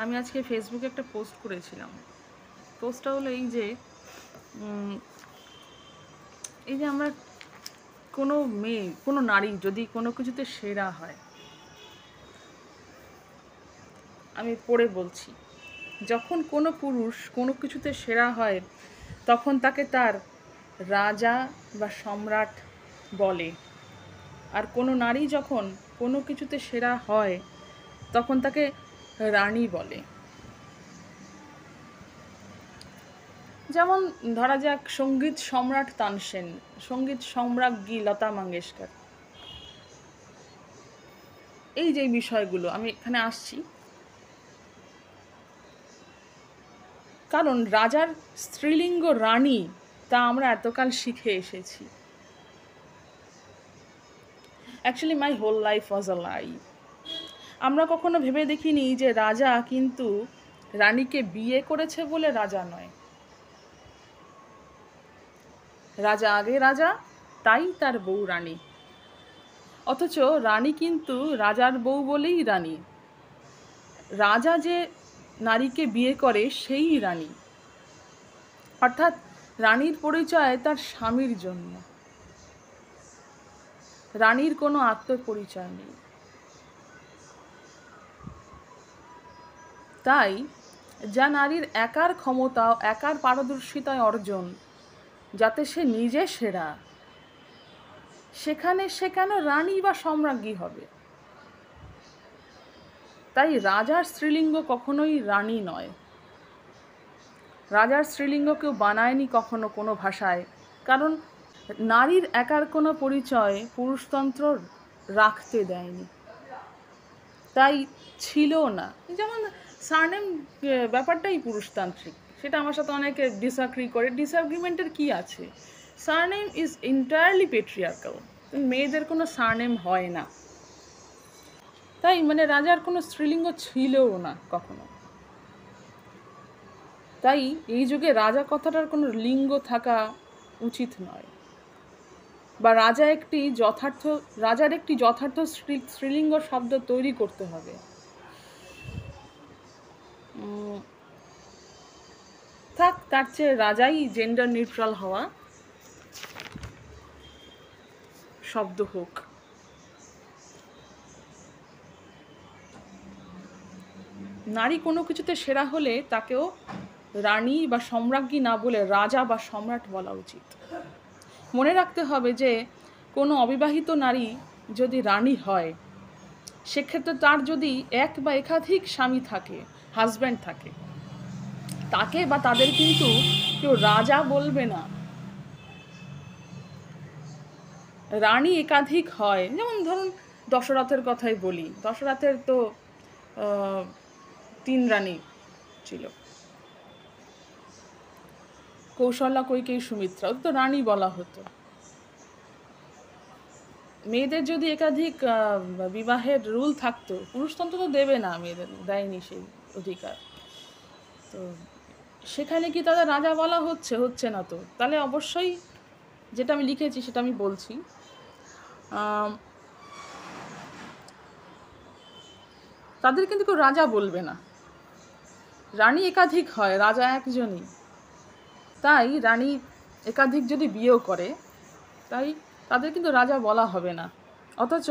আমি আজকে ফেসবুকে একটা পোস্ট করেছিলাম। পোস্টটা হলো এই যে আমরা কোনো মেয়ে, কোনো নারী যদি কোনো কিছুতে সেরা হয়, আমি পড়ে বলছি, যখন কোনো পুরুষ কোনো কিছুতে সেরা হয় তখন তাকে তার রাজা বা সম্রাট বলে, আর কোনো নারী যখন কোনো কিছুতে সেরা হয় তখন তাকে রানী বলে। যেমন ধরা যাক সঙ্গীত সম্রাট তানসেন, সঙ্গীত সম্রাজ্ঞী লতা মঙ্গেশকর, এই যে বিষয়গুলো আমি এখানে আসছি কারণ রাজার স্ত্রীলিঙ্গ রানী তা আমরা এতকাল শিখে এসেছি। Actually my whole life was a lie. আমরা কখনো ভেবে দেখিনি যে রাজা কিন্তু রানীকে বিয়ে করেছে বলে রাজা নয়। রাজা আগে রাজা, তাই তার বউ রানী। অথচ রানী কিন্তু রাজার বউ বলেই রানী। রাজা যে নারীকে বিয়ে করে সেই রানী, অর্থাৎ রানীর পরিচয় তার স্বামীর জন্য। রানীর কোনো আত্মপরিচয় নেই। তাই যা নারীর একার ক্ষমতা, একার পারদর্শিতায় অর্জন, যাতে সে নিজে সেরা, সেখানে সে কেন রানী বা সম্রাজ্ঞী হবে? তাই রাজার স্ত্রীলিঙ্গ কখনোই রানী নয়। রাজার স্ত্রীলিঙ্গ কেউ বানায়নি কখনো কোনো ভাষায়, কারণ নারীর একার কোনো পরিচয় পুরুষতন্ত্র রাখতে দেয়নি, তাই ছিল না। যেমন সারনেম ব্যাপারটাই পুরুষতান্ত্রিক, সেটা আমার সাথে অনেকে ডিসঅ্যাগ্রি করে। ডিসঅ্যাগ্রিমেন্টের কি আছে? সারনেম ইজ এন্টায়ারলি পেট্রিয়ার্কাল, মেয়েদের কোনো সারনেম হয় না। তাই রাজার কোনো স্ত্রীলিঙ্গ ছিলও না কখনো। তাই এই যুগে রাজা কথাটার কোনো লিঙ্গ থাকা উচিত নয়, বা রাজার একটি যথার্থ স্ত্রীলিঙ্গ শব্দ তৈরি করতে হবে। থাক, তার চেয়ে রাজাই জেন্ডার নিউট্রাল হওয়া শব্দ হোক। নারী কোনো কিছুতে সেরা হলে তাকেও রানী বা সম্রাজ্ঞী না বলে রাজা বা সম্রাট বলা উচিত। মনে রাখতে হবে যে কোনো অবিবাহিত নারী যদি রানী হয়, সেক্ষেত্রে তার যদি এক বা একাধিক স্বামী থাকে, হাজব্যান্ড থাকে, তাকে বা তাদের কিন্তু কেউ রাজা বলবে না। রানী একাধিক হয়, যেমন ধরুন দশরথের কথাই বলি। দশরথের তো 3 রানী ছিল, কৌশল্যা, কৈকেয়ী, সুমিত্রা, তো রানী বলা হতো। মেয়েদের যদি একাধিক বিবাহের রুল থাকতো, পুরুষতন্ত্র তো দেবে না, মেয়েদের দেয়নি সেই অধিকার, তো সেখানে কি তাদের রাজা বলা হচ্ছে না তো। তাহলে অবশ্যই যেটা আমি লিখেছি সেটা আমি বলছি, তাদের কিন্তু কেউ রাজা বলবে না। রানী একাধিক হয়, রাজা একজনই। তাই রানী একাধিক যদি বিয়েও করে, তাই তাদের কিন্তু রাজা বলা হবে না। অথচ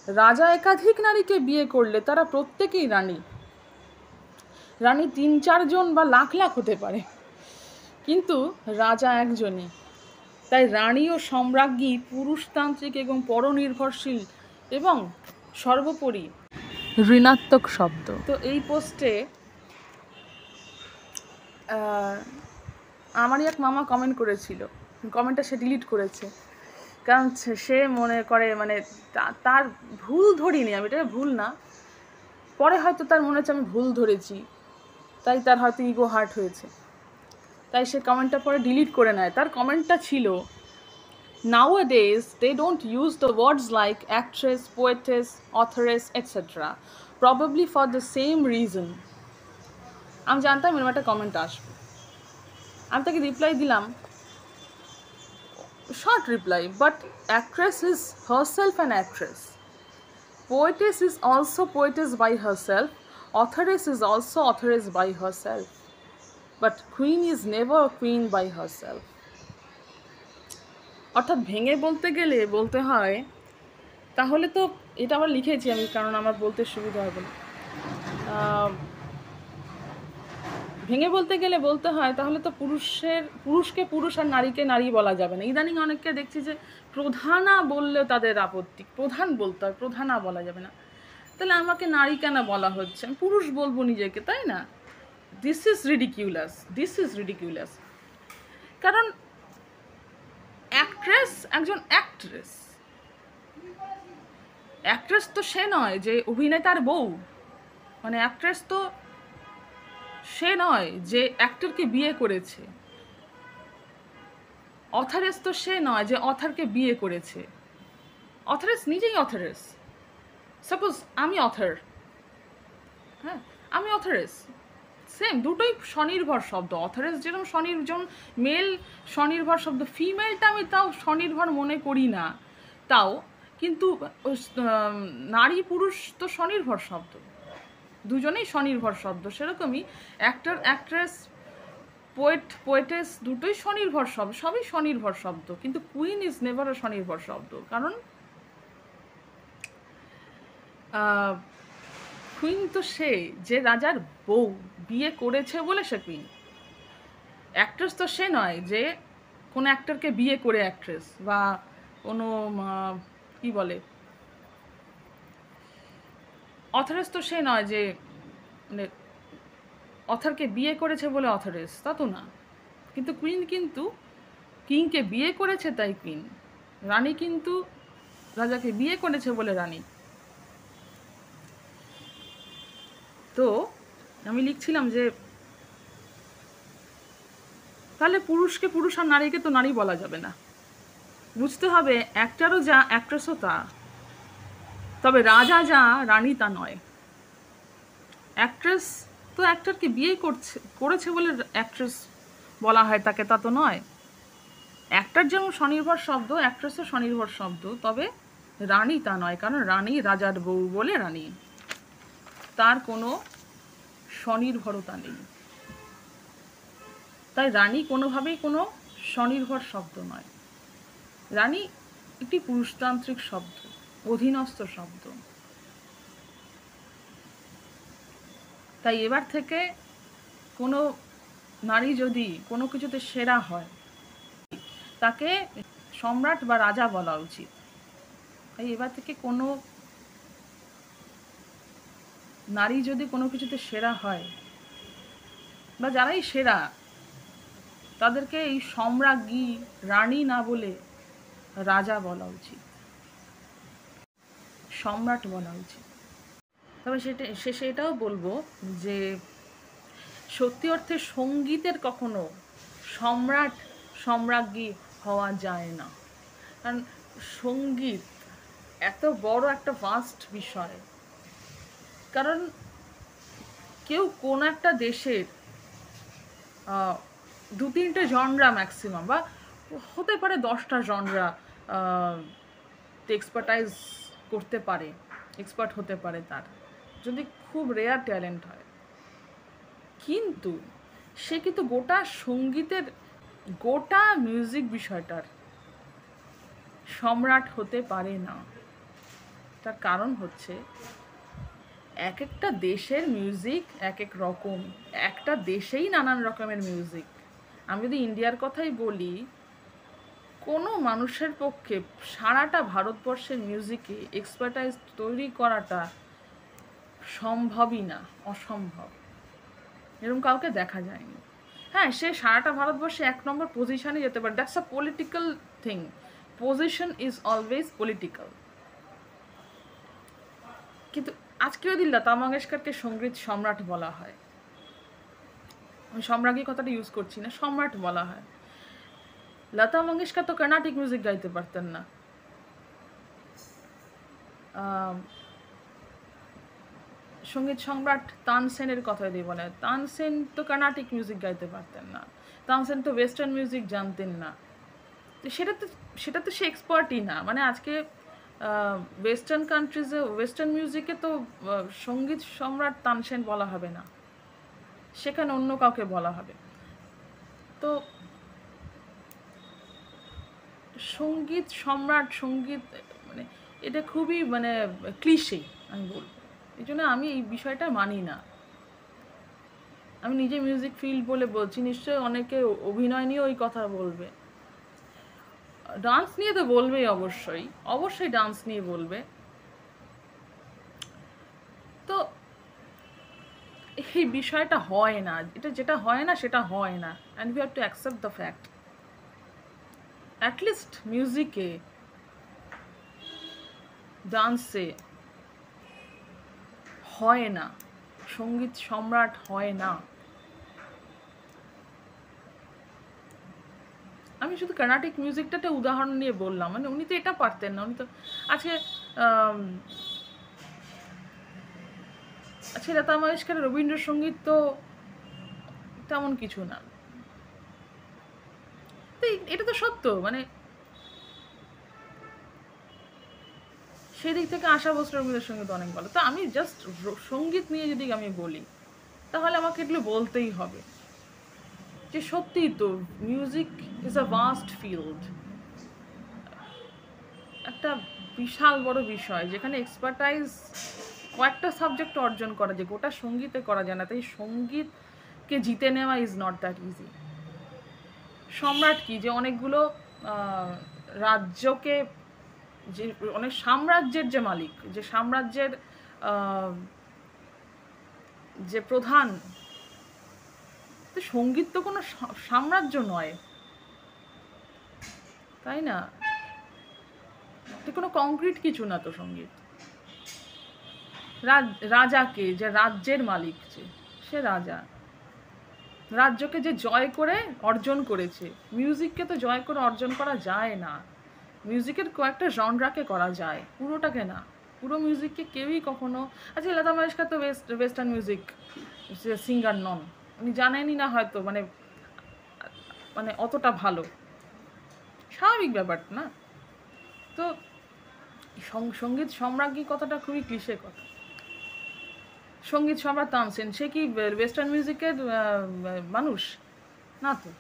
রাজা একাধিক নারীকে বিয়ে করলে তারা প্রত্যেকেই রানী। রানী 3-4 জন বা লাখ লাখ হতে পারে, কিন্তু রাজা একজনই। তাই রানী ও সম্রাজ্ঞী পুরুষতান্ত্রিক এবং পরনির্ভরশীল এবং সর্বোপরি ঋণাত্মক শব্দ। তো এই পোস্টে আমারই এক মামা কমেন্ট করেছিল, কমেন্টটা সে ডিলিট করেছে, কারণ সে মনে করে তার ভুল ধরিনি আমি, এটা ভুল না, পরে হয়তো তার মনে হচ্ছে আমি ভুল ধরেছি, তাই তার হয়তো ইগো হার্ট হয়েছে, তাই সে কমেন্টটা পরে ডিলিট করে নেয়। তার কমেন্টটা ছিল, Nowadays, they don't use the words like actress, poetess, authoress, etc. Probably for the same reason. আমি জানতাম এরকম একটা কমেন্ট আসবে। আমি তাকে রিপ্লাই দিলাম, short reply, but actress is herself an actress. Poetess is also poetess by herself. authoress is also authoress by herself, but queen is never a queen by herself. অর্থাৎ ভেঙে বলতে গেলে বলতে হয়, তাহলে তো এটা আবার লিখেছি আমি কারণ আমার বলতে সুবিধা হবে না। ভেঙে বলতে গেলে বলতে হয় তাহলে তো পুরুষকে পুরুষ আর নারীকে নারী বলা যাবে না। ইদানিং অনেককে দেখছি যে প্রধানা বললেও তাদের আপত্তি, প্রধান বলতে হয়, প্রধানা বলা যাবে না। তাহলে আমাকে নারী কেন বলা হচ্ছে, আমি পুরুষ বলবো নিজেকে, তাই না? This is ridiculous. কারণ অ্যাক্ট্রেস একজন অ্যাক্ট্রেস তো সে নয় যে অভিনেতার বউ, মানে অ্যাক্ট্রেস তো সে নয় যে অ্যাক্টরকে বিয়ে করেছে। অথারেস তো সে নয় যে অথারকে বিয়ে করেছে। অথারেস নিজেই অথারেস। সাপোজ আমি অথার, হ্যাঁ আমি অথারেস, সেম, দুটোই স্বনির্ভর শব্দ। অথারেস যেরকম যেমন মেল স্বনির্ভর শব্দ, ফিমেলটা আমি তাও স্বনির্ভর মনে করি না, তাও কিন্তু নারী পুরুষ তো স্বনির্ভর শব্দ, দুজনেই স্বনির্ভর শব্দ। সেরকমই অ্যাক্টর অ্যাক্ট্রেস পোয়েটেস দুটোই স্বনির্ভর শব্দ, সবই স্বনির্ভর শব্দ। কিন্তু কুইন ইজ নেভার আ স্বনির্ভর শব্দ, কারণ কুইন তো সে যে রাজার বউ, বিয়ে করেছে বলে সে কুইন। অ্যাক্ট্রেস তো সে নয় যে কোনো অ্যাক্টরকে বিয়ে করে অ্যাক্ট্রেস, বা কোনো কি বলে, অথরেস তো সে নয় যে মানে অথরকে বিয়ে করেছে বলে অথরেস, তা তো না। কিন্তু কুইন কিন্তু কিংকে বিয়ে করেছে তাই কুইন, রানী কিন্তু রাজাকে বিয়ে করেছে বলে রানী। তো আমি লিখছিলাম যে তাহলে পুরুষকে পুরুষ আর নারীকে তো নারী বলা যাবে না। বুঝতে হবে অ্যাক্টরও যা অ্যাক্ট্রেসও তা, তবে রাজা যা রানী তা নয়। অ্যাক্ট্রেস তো অ্যাক্টরকে বিয়ে করেছে বলে অ্যাক্ট্রেস বলা হয় তাকে, তা তো নয়। অ্যাক্টর যেমন স্বনির্ভর শব্দ, অ্যাক্ট্রেসও স্বনির্ভর শব্দ, তবে রানী তা নয়, কারণ রানী রাজার বউ বলে রানী, তার কোনো স্বনির্ভরতা নেই। তাই রানী কোনোভাবেই কোনো স্বনির্ভর শব্দ নয়। রানী একটি পুরুষতান্ত্রিক শব্দ, অধীনস্থ শব্দ। তাই এবার থেকে কোনো নারী যদি কোনো কিছুতে সেরা হয় তাকে সম্রাট বা রাজা বলা উচিত। তাই এবার থেকে কোনো নারী যদি কোনো কিছুতে সেরা হয়, বা যারাই সেরা, তাদেরকে এই সম্রাজ্ঞী রানী না বলে রাজা বলা উচিত, সম্রাট বলা উচিত। তবে সেটাও বলবো যে সত্যি অর্থে সঙ্গীতের কখনো সম্রাট সম্রাজ্ঞী হওয়া যায় না, কারণ সঙ্গীত এত বড় একটা ভাস্ট বিষয়। কারণ কেউ কোন একটা দেশের 2-3টে জনরা ম্যাক্সিমাম, বা হতে পারে 10টা জনরা এক্সপার্টাইজ করতে পারে, এক্সপার্ট হতে পারে তার, যদি খুব রেয়ার ট্যালেন্ট হয়। কিন্তু সে কিন্তু গোটা সঙ্গীতের, গোটা মিউজিক বিষয়টার সম্রাট হতে পারে না। তার কারণ হচ্ছে এক একটা দেশের মিউজিক এক এক রকম, একটা দেশেই নানান রকমের মিউজিক। আমি যদি ইন্ডিয়ার কথাই বলি, কোনো মানুষের পক্ষে সারাটা ভারতবর্ষের মিউজিকে এক্সপার্টাইজ তৈরি করাটা সম্ভবই না, অসম্ভব। এরকম কাউকে দেখা যায়নি। হ্যাঁ, সে সারাটা ভারতবর্ষে 1 নম্বর পজিশনে যেতে পারে, that's a political thing, position is always political. কিন্তু আজকে যদি লতা মঙ্গেশকরকে সঙ্গীত সম্রাট বলা হয়, আমি সম্রাজ্ঞী কথাটা ইউজ করছি না, সম্রাট বলা হয়। লতা মঙ্গেশকর তো কর্ণাটিক মিউজিক গাইতে পারতেন না, সঙ্গীত সম্রাট তানসেনের কথা দিয়ে বলে, তানসেন তো কর্ণাটিক মিউজিক গাইতে পারতেন না, তানসেন তো ওয়েস্টার্ন মিউজিক জানতেন না। তো সেটা তো সে এক্সপার্টই না। মানে আজকে ওয়েস্টার্ন কান্ট্রিজে ওয়েস্টার্ন মিউজিকে তো সঙ্গীত সম্রাট তানসেন বলা হবে না, সেখানে অন্য কাউকে বলা হবে। তো সঙ্গীত সম্রাট, সঙ্গীত মানে এটা খুবই মানে ক্লিশে আমি বলবো। এই জন্য আমি এই বিষয়টা মানি না। আমি নিজে মিউজিক ফিল্ড বলে বলছি, নিশ্চয়ই অনেকে অভিনয় নিয়ে ওই কথা বলবে, ডান্স নিয়ে তো বলবেই, অবশ্যই অবশ্যই ডান্স নিয়ে বলবে। তো এই বিষয়টা হয় না, এটা যেটা হয় না সেটা হয় না, and we have to accept the fact. At least মিউজিকে, ডান্সে হয় না, সঙ্গীত সম্রাট হয় না। আমি শুধু কর্ণাটিক মিউজিকটাতে উদাহরণ নিয়ে বললাম, মানে উনি তো এটা পারতেন না, উনি তো আজকে আজকে লতা মঙ্গেশকরের রবীন্দ্রসঙ্গীত তো তেমন কিছু না। তো এটা তো সত্য, মানে সেই দিক থেকে আশা ভোসলে রবীন্দ্রসঙ্গীত অনেক ভালো। তো আমি জাস্ট সঙ্গীত নিয়ে যদি আমি বলি, তাহলে আমাকে এগুলো বলতেই হবে যে সত্যিই তো music is a vast field, একটা বিশাল বড় বিষয় যেখানে এক্সপার্টাইজ কয়েকটা সাবজেক্ট অর্জন করা যায়, গোটা সঙ্গীতে করা যায় না। তাই সঙ্গীতকে জিতে নেওয়া ইজ নট দ্যাট ইজি। সম্রাট কি, যে অনেকগুলো রাজ্যকে, যে অনেক সাম্রাজ্যের যে মালিক, যে সাম্রাজ্যের যে প্রধান, তো সঙ্গীত তো কোনো সাম্রাজ্য নয়, তাই না? তো কোনো কংক্রিট কিছু না তো সঙ্গীত। রাজাকে, যে রাজ্যের মালিক, সে রাজা রাজ্যকে যে জয় করে অর্জন করেছে, মিউজিককে তো জয় করে অর্জন করা যায় না। মিউজিকের কয়েকটা জনরাকে করা যায়, পুরোটাকে না। পুরো মিউজিককে কেউই কখনো, আচ্ছা লতা মঙ্গেশকর তো ওয়েস্টার্ন মিউজিক সিঙ্গার নন, উনি জানেনই না হয়তো, মানে মানে অতটা ভালো, স্বাভাবিক ব্যাপার না। তো সঙ্গীত সম্রাজ্ঞী কথাটা খুবই ক্লিশে কথা। সঙ্গীত সম্রাট তানসেন, সে কি ওয়েস্টার্ন মিউজিকের মানুষ না তো?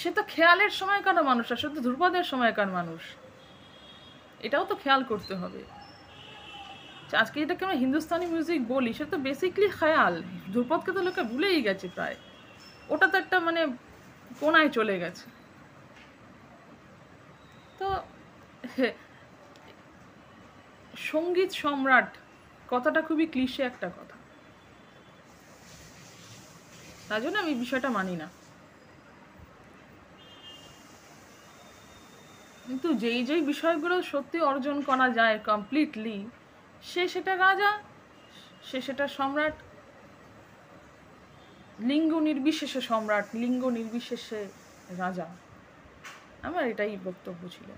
সে তো খেয়ালের সময়কার মানুষ, আর সে তো ধ্রুপদের সময়কার মানুষ, এটাও তো খেয়াল করতে হবে। আজকে যেটাকে আমরা হিন্দুস্তানি মিউজিক বলি, সে তো বেসিকলি খেয়াল। ধ্রুপদকে তো লোকে ভুলেই গেছে প্রায়, ওটা তো একটা মানে কোনায় চলে গেছে। তো সঙ্গীত সম্রাট কথাটা খুবই ক্লিশে একটা কথা, তাই জন্য আমি বিষয়টা মানি না। কিন্তু যেই বিষয়গুলো সত্যি অর্জন করা যায় কমপ্লিটলি, সে সেটা রাজা, সে সেটা সম্রাট, লিঙ্গ নির্বিশেষে সম্রাট, লিঙ্গ নির্বিশেষে রাজা। আমার এটাই বক্তব্য ছিল।